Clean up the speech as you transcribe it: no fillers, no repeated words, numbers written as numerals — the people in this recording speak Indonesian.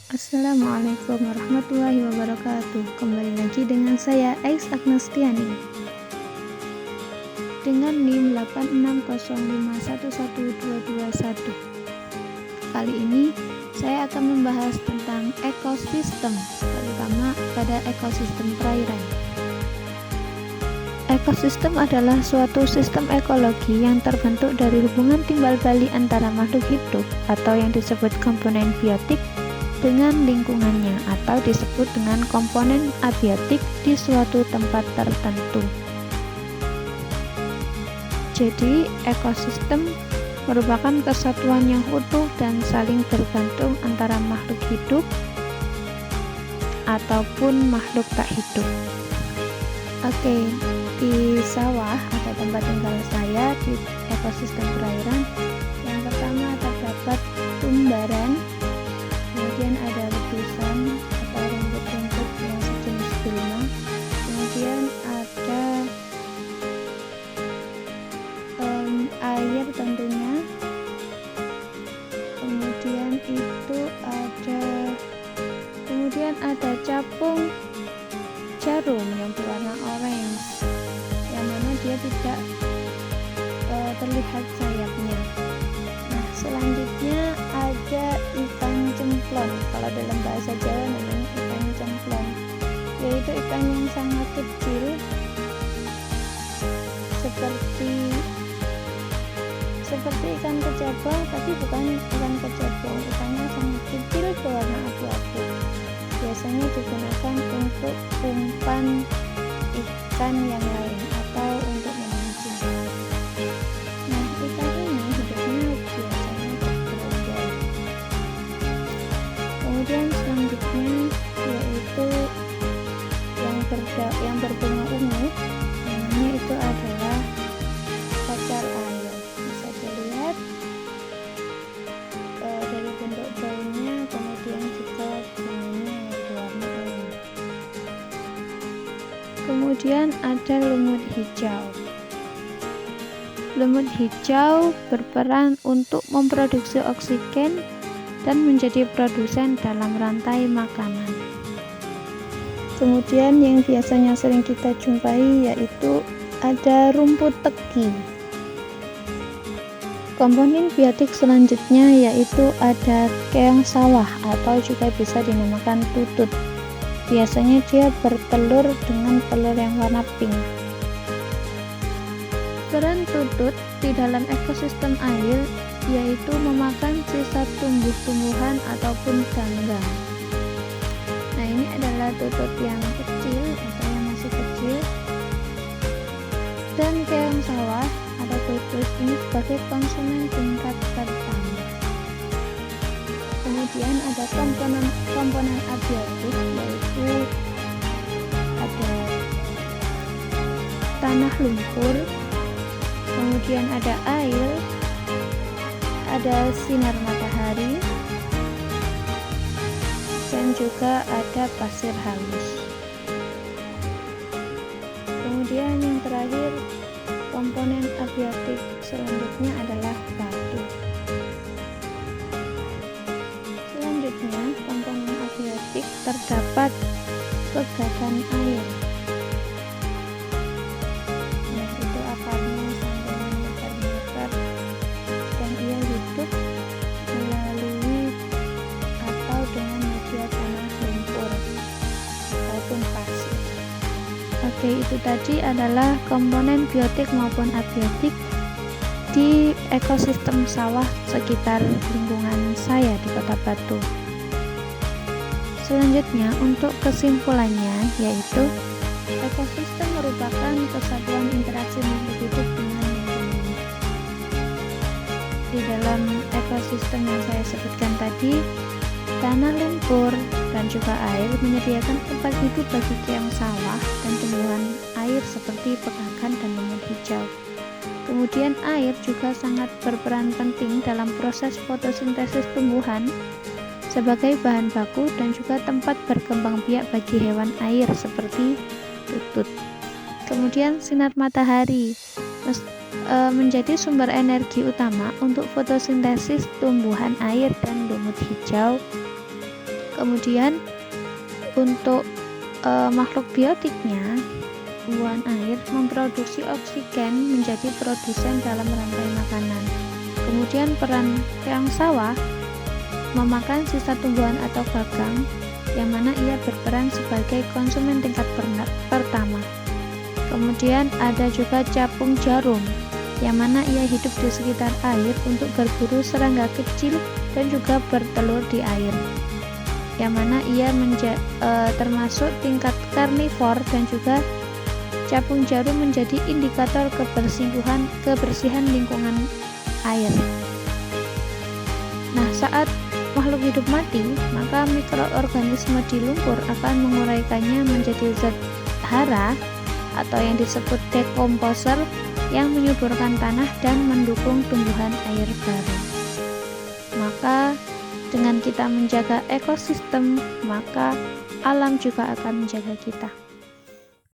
Assalamualaikum warahmatullahi wabarakatuh. Kembali lagi dengan saya Ais Agnastiani dengan NIM 860511221. Kali ini saya akan membahas tentang ekosistem, terutama pada ekosistem perairan. Ekosistem adalah suatu sistem ekologi yang terbentuk dari hubungan timbal balik antara makhluk hidup atau yang disebut komponen biotik dengan lingkungannya, atau disebut dengan komponen abiotik di suatu tempat tertentu. Jadi, ekosistem merupakan kesatuan yang utuh dan saling bergantung antara makhluk hidup ataupun makhluk tak hidup. Oke, di sawah atau tempat tinggal saya di ekosistem perairan, yang pertama terdapat tumbaran, kemudian ada letusan atau rumput-rumput yang sejenis gulma, kemudian ada air tentunya, kemudian ada capung jarum yang berwarna orange, yang mana dia tidak terlihat sayapnya. Nah, selanjutnya ada ikan cemplon. Kalau dalam bahasa Jawa namanya ikan cemplon, yaitu ikan yang sangat kecil, seperti ikan kecebong, tapi bukan ikan kecebong. Ikannya sangat kecil berwarna abu-abu. Biasanya digunakan untuk umpan ikan yang lain atau untuk memancing. Nah, ikan ini hidupnya biasanya bergerombol. Kemudian selanjutnya yaitu yang berbunga ungu, namanya itu adalah pacar air. Bisa dilihat dari bentuk daunnya, kemudian juga bunganya berwarna ungu. Kemudian ada lumut hijau. Lumut hijau berperan untuk memproduksi oksigen dan menjadi produsen dalam rantai makanan. Kemudian yang biasanya sering kita jumpai yaitu ada rumput teki. Komponen biotik selanjutnya yaitu ada keong sawah atau juga bisa dinamakan tutut. Biasanya dia bertelur dengan telur yang warna pink. Peran tutut di dalam ekosistem air yaitu memakan sisa tumbuh-tumbuhan ataupun ganggang. Nah, ini adalah tutut yang kecil atau yang masih kecil. Dan keong sawah atau tutut ini sebagai konsumen tingkat pertama. Kemudian ada komponen abiotik, yaitu ada tanah lumpur, kemudian ada air, ada sinar matahari, dan juga ada pasir halus. Kemudian yang terakhir, komponen abiotik selanjutnya adalah batu. Selanjutnya, komponen abiotik terdapat pegadang air. Nah, itu akarnya sampai memutar-mutar dan ia hidup melalui atau dengan media tanah lumpur ataupun pasir. Oke, itu tadi adalah komponen biotik maupun abiotik di ekosistem sawah sekitar lingkungan saya di Kota Batu. Selanjutnya, untuk kesimpulannya yaitu ekosistem merupakan kesatuan interaksi makhluk hidup dengan lingkungan. Di dalam ekosistem yang saya sebutkan tadi, tanah lumpur dan juga air menyediakan tempat hidup bagi keong sawah dan tumbuhan air seperti pegagan dan lumut hijau. Kemudian air juga sangat berperan penting dalam proses fotosintesis tumbuhan sebagai bahan baku dan juga tempat berkembang biak bagi hewan air seperti tutut. Kemudian sinar matahari menjadi sumber energi utama untuk fotosintesis tumbuhan air dan lumut hijau Kemudian untuk makhluk biotiknya, tumbuhan air memproduksi oksigen menjadi produsen dalam rantai makanan. Kemudian peran keong sawah memakan sisa tumbuhan atau gagang, yang mana ia berperan sebagai konsumen tingkat pertama. Kemudian ada juga capung jarum, yang mana ia hidup di sekitar air untuk berburu serangga kecil dan juga bertelur di air, yang mana ia termasuk tingkat karnivor, dan juga capung jarum menjadi indikator kebersihan lingkungan air. Nah, saat makhluk hidup mati, maka mikroorganisme di lumpur akan menguraikannya menjadi zat hara atau yang disebut dekomposer yang menyuburkan tanah dan mendukung tumbuhan air baru. Maka dengan kita menjaga ekosistem, maka alam juga akan menjaga kita.